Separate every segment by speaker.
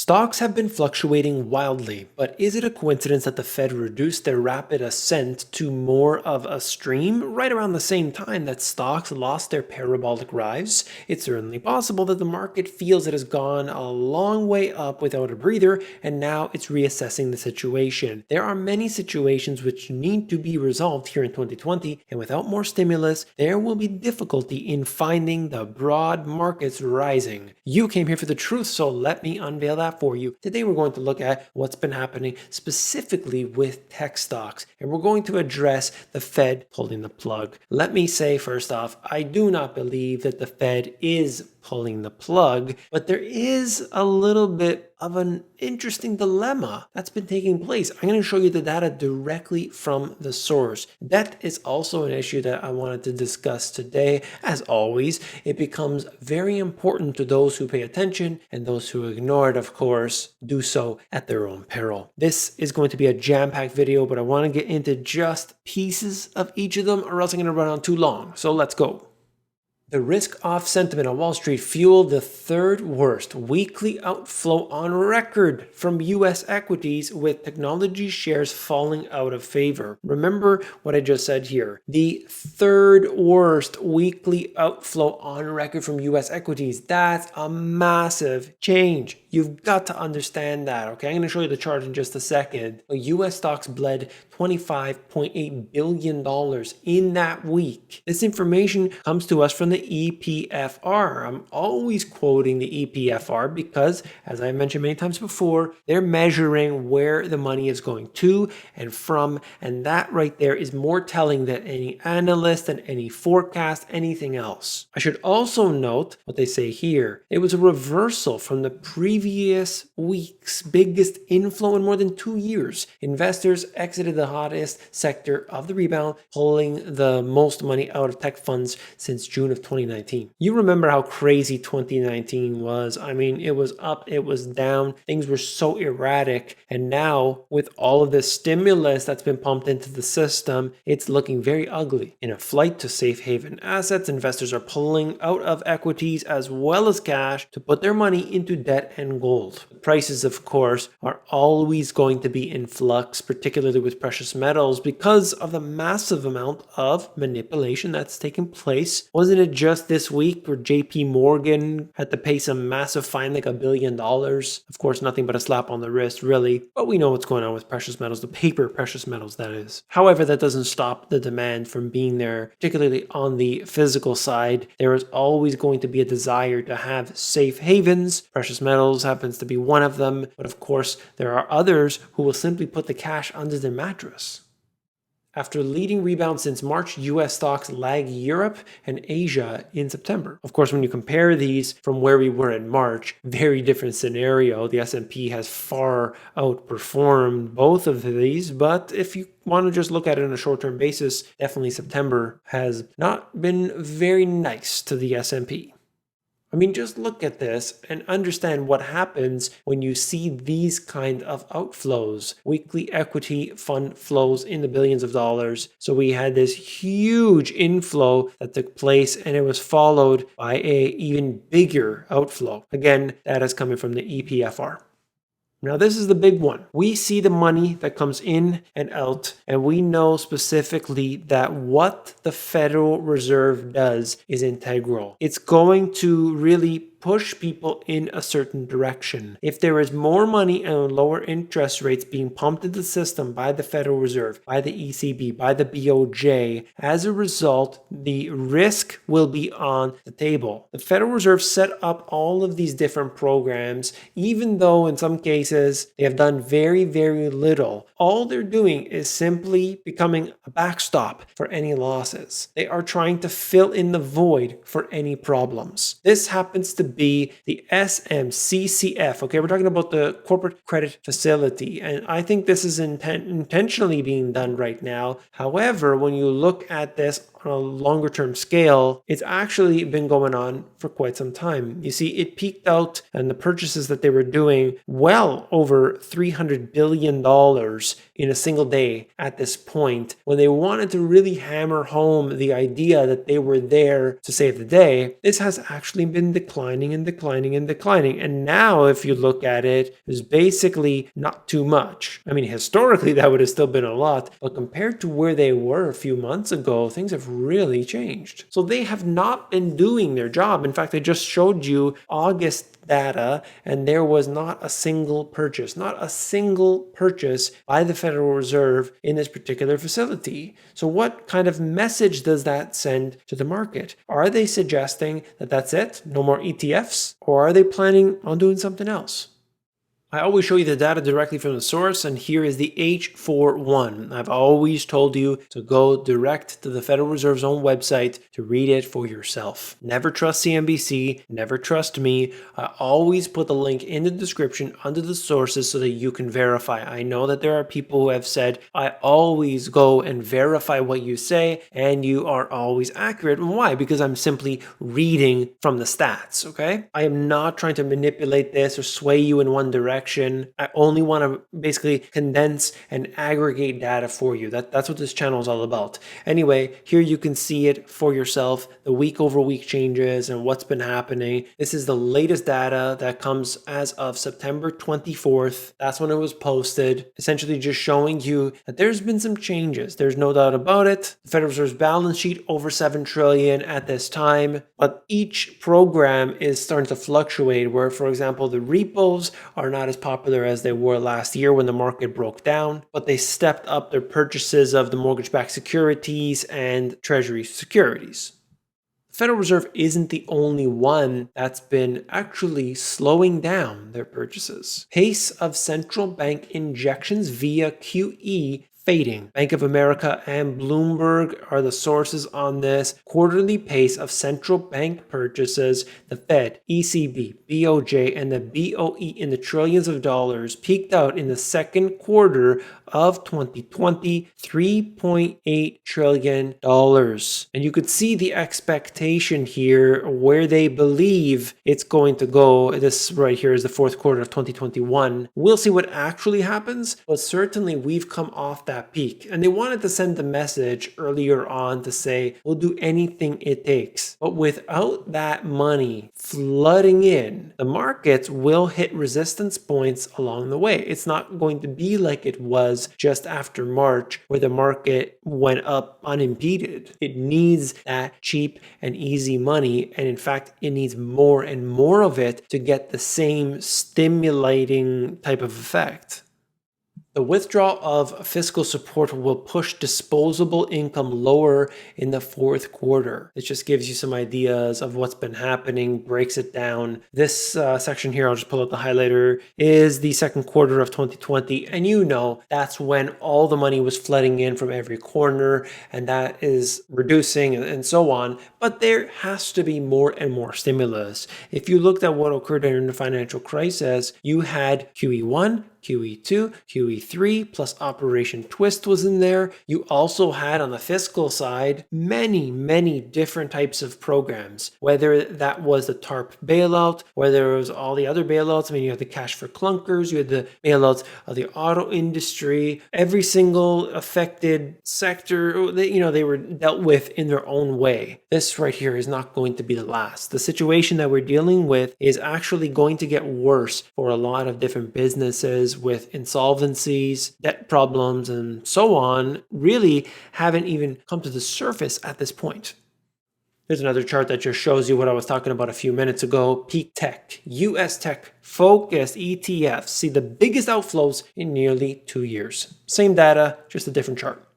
Speaker 1: Stocks have been fluctuating wildly, but is it a coincidence that the Fed reduced their rapid ascent to more of a stream right around the same time that stocks lost their parabolic rise? It's certainly possible that the market feels it has gone a long way up without a breather, and now it's reassessing the situation. There are many situations which need to be resolved here in 2020, and without more stimulus, there will be difficulty in finding the broad markets rising. You came here for the truth, so let me unveil that for you. Today we're going to look at what's been happening specifically with tech stocks, and we're going to address the Fed pulling the plug. Let me say first off, I do not believe that the Fed is pulling the plug, but there is a little bit of an interesting dilemma that's been taking place. I'm going to show you the data directly from the source. Debt is also an issue that I wanted to discuss today. As always, it becomes very important to those who pay attention, and those who ignore it, of course, do so at their own peril. This is going to be a jam-packed video, but I want to get into just pieces of each of them, or else I'm going to run on too long. So let's go. The risk-off sentiment on Wall Street fueled the third worst weekly outflow on record from U.S. equities, with technology shares falling out of favor. Remember what I just said here. The third worst weekly outflow on record from U.S. equities. That's a massive change. You've got to understand that, okay? I'm going to show you the chart in just a second. U.S. stocks bled $25.8 billion in that week. This information comes to us from the EPFR. I'm always quoting the EPFR because, as I mentioned many times before, they're measuring where the money is going to and from, and that right there is more telling than any analyst and any forecast, anything else. I should also note what they say here. It was a reversal from the previous week's biggest inflow in more than 2 years. Investors exited the hottest sector of the rebound, pulling the most money out of tech funds since June of 2019. You remember how crazy 2019 was. I mean, it was up, it was down, things were so erratic, and now with all of this stimulus that's been pumped into the system, it's looking very ugly. In a flight to safe haven assets, investors are pulling out of equities as well as cash to put their money into debt and gold. Prices, of course, are always going to be in flux, particularly with precious metals, because of the massive amount of manipulation that's taken place. Wasn't it just this week where JP Morgan had to pay some massive fine, like $1 billion? Of course, nothing but a slap on the wrist, really. But we know what's going on with precious metals, the paper precious metals, that is. However, that doesn't stop the demand from being there, particularly on the physical side. There is always going to be a desire to have safe havens. Precious metals happens to be one of them, but of course, there are others who will simply put the cash under their mattress. After leading rebound since March, U.S. stocks lag Europe and Asia in September. Of course, when you compare these from where we were in March, very different scenario. The S&P has far outperformed both of these, but if you want to just look at it on a short-term basis, definitely September has not been very nice to the S&P. I mean, just look at this and understand what happens when you see these kind of outflows. Weekly equity fund flows in the billions of dollars. So we had this huge inflow that took place, and it was followed by a even bigger outflow. Again, that is coming from the EPFR. Now, this is the big one. We see the money that comes in and out, and we know specifically that what the Federal Reserve does is integral. It's going to really push people in a certain direction. If there is more money and lower interest rates being pumped into the system by the Federal Reserve, by the ECB, by the BOJ, as a result, the risk will be on the table. The Federal Reserve set up all of these different programs, even though in some cases they have done very, very little. All they're doing is simply becoming a backstop for any losses. They are trying to fill in the void for any problems. This happens to be the SMCCF. Okay, we're talking about the corporate credit facility, and I think this is intentionally being done right now. However, when you look at this on a longer term scale, it's actually been going on for quite some time. You see, it peaked out and the purchases that they were doing well over $300 billion in a single day at this point, when they wanted to really hammer home the idea that they were there to save the day. This has actually been declining and declining and declining. And now, if you look at it, it's basically not too much. I mean, historically, that would have still been a lot, but compared to where they were a few months ago, things have really changed. So they have not been doing their job. In fact, I just showed you August data, and there was not a single purchase by the Federal Reserve in this particular facility. So what kind of message does that send to the market? Are they suggesting that that's it, no more ETFs, or are they planning on doing something else? I always show you the data directly from the source, and here is the H41. I've always told you to go direct to the Federal Reserve's own website to read it for yourself. Never trust CNBC, never trust me. I always put the link in the description under the sources so that you can verify. I know that there are people who have said, I always go and verify what you say, and you are always accurate. Why? Because I'm simply reading from the stats, okay? I am not trying to manipulate this or sway you in one direction. I only want to basically condense and aggregate data for you. That's what this channel is all about. Anyway, here you can see it for yourself, the week over week changes and what's been happening. This is the latest data that comes as of September 24th. That's when it was posted, essentially just showing you that there's been some changes. There's no doubt about it. The Federal Reserve's balance sheet over $7 trillion at this time, but each program is starting to fluctuate where, for example, the repos are not as popular as they were last year when the market broke down, but they stepped up their purchases of the mortgage-backed securities and treasury securities. The Federal Reserve isn't the only one that's been actually slowing down their purchases. Pace of central bank injections via QE fading. Bank of America and Bloomberg are the sources on this. Quarterly pace of central bank purchases, the Fed, ECB, BOJ, and the BOE in the trillions of dollars peaked out in the second quarter of 2020, $3.8 trillion. And you could see the expectation here where they believe it's going to go. This right here is the fourth quarter of 2021. We'll see what actually happens, but certainly we've come off that peak. And they wanted to send the message earlier on to say, we'll do anything it takes. But without that money flooding in, the markets will hit resistance points along the way. It's not going to be like it was just after March, where the market went up unimpeded. It needs that cheap and easy money. And in fact, it needs more and more of it to get the same stimulating type of effect. The withdrawal of fiscal support will push disposable income lower in the fourth quarter. It just gives you some ideas of what's been happening, breaks it down. This section here, I'll just pull out the highlighter, is the second quarter of 2020. And you know, that's when all the money was flooding in from every corner, and that is reducing and so on. But there has to be more and more stimulus. If you looked at what occurred during the financial crisis, you had QE1, QE2, QE3, plus Operation Twist was in there. You also had on the fiscal side many different types of programs, whether that was the TARP bailout, whether it was all the other bailouts. I mean, you had the cash for clunkers, you had the bailouts of the auto industry, every single affected sector, they were dealt with in their own way. This right here is not going to be the last. The situation that we're dealing with is actually going to get worse for a lot of different businesses, with insolvencies, debt problems, and so on, really haven't even come to the surface at this point. There's another chart that just shows you what I was talking about a few minutes ago. Peak tech, US tech focused ETFs see the biggest outflows in nearly 2 years. Same data, just a different chart.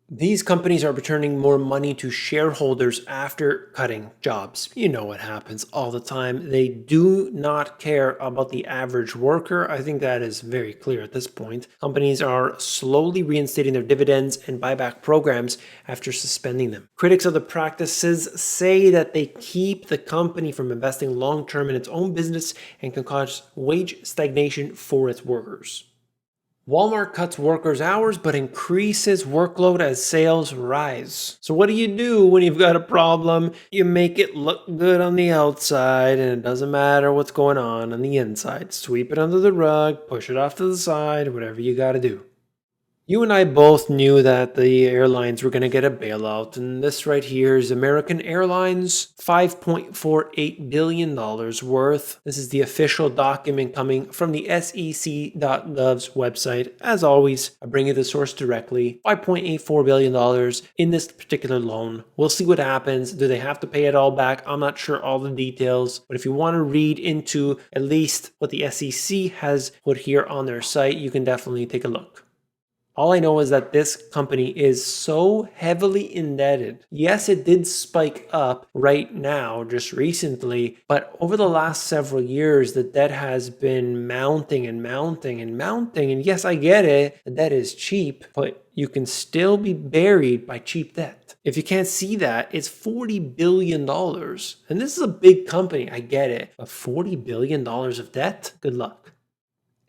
Speaker 1: These companies are returning more money to shareholders after cutting jobs. You know what happens all the time. They do not care about the average worker. I think that is very clear at this point. Companies are slowly reinstating their dividends and buyback programs after suspending them. Critics of the practices say that they keep the company from investing long-term in its own business and can cause wage stagnation for its workers. Walmart cuts workers' hours but increases workload as sales rise. So what do when you've got a problem? You make it look good on the outside and it doesn't matter what's going on the inside. Sweep it under the rug, push it off to the side, whatever you gotta do. You and I both knew that the airlines were going to get a bailout, and this right here is American Airlines, $5.48 billion worth. This is the official document coming from the SEC.gov's website. As always, I bring you the source directly. $5.84 billion in this particular loan. We'll see what happens. Do they have to pay it all back? I'm not sure all the details, but if you want to read into at least what the SEC has put here on their site, you can definitely take a look. All I know is that this company is so heavily indebted. Yes, it did spike up right now, just recently, but over the last several years, the debt has been mounting and mounting and mounting. And yes, I get it. The debt is cheap, but you can still be buried by cheap debt. If you can't see that, it's $40 billion. And this is a big company, I get it. But $40 billion of debt? Good luck.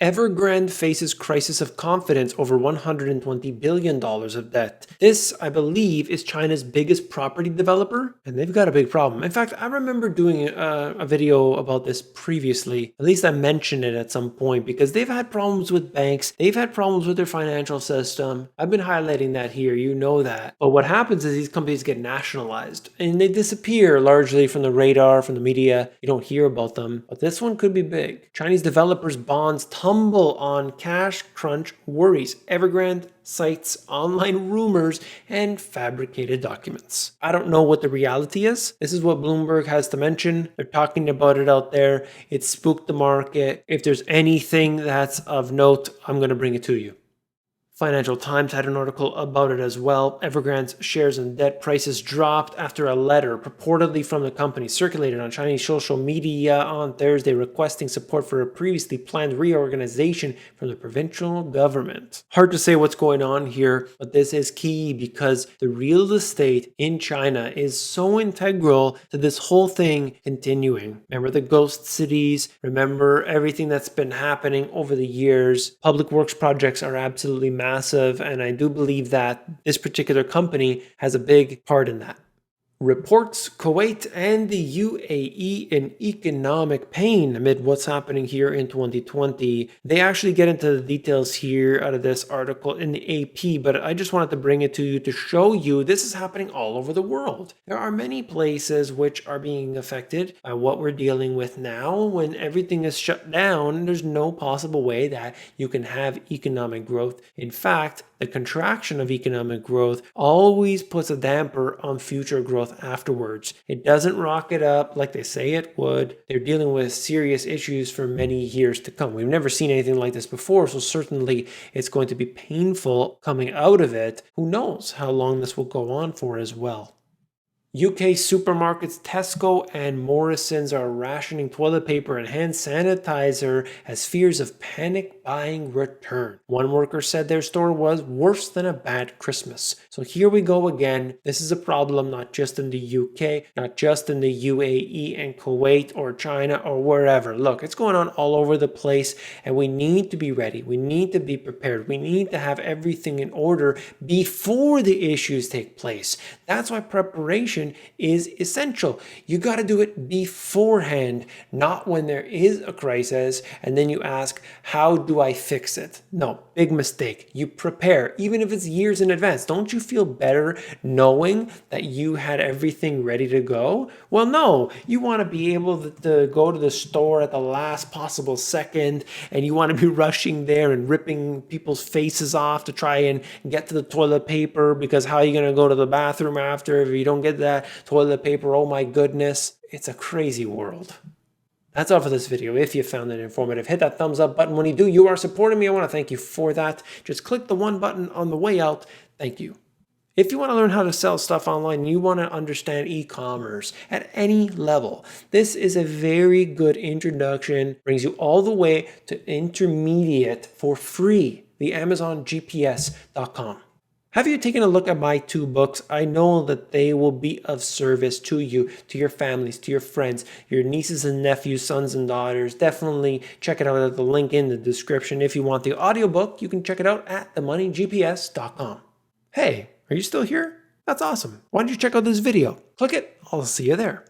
Speaker 1: Evergrande faces crisis of confidence over $120 billion of debt. This, I believe, is China's biggest property developer, and they've got a big problem. In fact, I remember doing a video about this previously. At least I mentioned it at some point, because they've had problems with banks. They've had problems with their financial system. I've been highlighting that here, you know that. But what happens is these companies get nationalized, and they disappear largely from the radar, from the media. You don't hear about them. But this one could be big. Chinese developers' bonds tumble on cash crunch worries. Evergrande cites online rumors and fabricated documents. I don't know what the reality is. This is what Bloomberg has to mention. They're talking about it out there. It spooked the market. If there's anything that's of note, I'm going to bring it to you. Financial Times had an article about it as well. Evergrande's shares and debt prices dropped after a letter purportedly from the company circulated on Chinese social media on Thursday requesting support for a previously planned reorganization from the provincial government. Hard to say what's going on here, but this is key because the real estate in China is so integral to this whole thing continuing. Remember the ghost cities? Remember everything that's been happening over the years? Public works projects are absolutely massive, and I do believe that this particular company has a big part in that. Reports Kuwait and the UAE in economic pain amid what's happening here in 2020. They actually get into the details here out of this article in the AP, but I just wanted to bring it to you to show you this is happening all over the world. There are many places which are being affected by what we're dealing with now. When everything is shut down, there's no possible way that you can have economic growth. In fact, the contraction of economic growth always puts a damper on future growth afterwards. It doesn't rocket up like they say it would. They're dealing with serious issues for many years to come. We've never seen anything like this before, so certainly it's going to be painful coming out of it. Who knows how long this will go on for as well. UK supermarkets Tesco and Morrisons are rationing toilet paper and hand sanitizer as fears of panic buying return. One worker said their store was worse than a bad Christmas. So here we go again. This is a problem not just in the UK, not just in the UAE and Kuwait or China or wherever. Look, it's going on all over the place, and we need to be ready. We need to be prepared. We need to have everything in order before the issues take place. That's why preparation is essential. You got to do it beforehand, not when there is a crisis and then you ask, how do I fix it? No, big mistake. You prepare, even if it's years in advance. Don't you feel better knowing that you had everything ready to go? Well, no, you want to be able to go to the store at the last possible second, and you want to be rushing there and ripping people's faces off to try and get to the toilet paper, because how are you going to go to the bathroom after if you don't get that toilet paper? Oh my goodness, it's a crazy world. That's all for this video. If you found it informative, hit that thumbs up button. When you do, you are supporting me. I want to thank you for that. Just click the one button on the way out. Thank you. If you want to learn how to sell stuff online, you want to understand e-commerce at any level, this is a very good introduction. Brings you all the way to intermediate for free, the AmazonGPS.com. Have you taken a look at my 2 books? I know that they will be of service to you, to your families, to your friends, your nieces and nephews, sons and daughters. Definitely check it out at the link in the description. If you want the audiobook, you can check it out at themoneygps.com. Hey, are you still here? That's awesome. Why don't you check out this video? Click it. I'll see you there.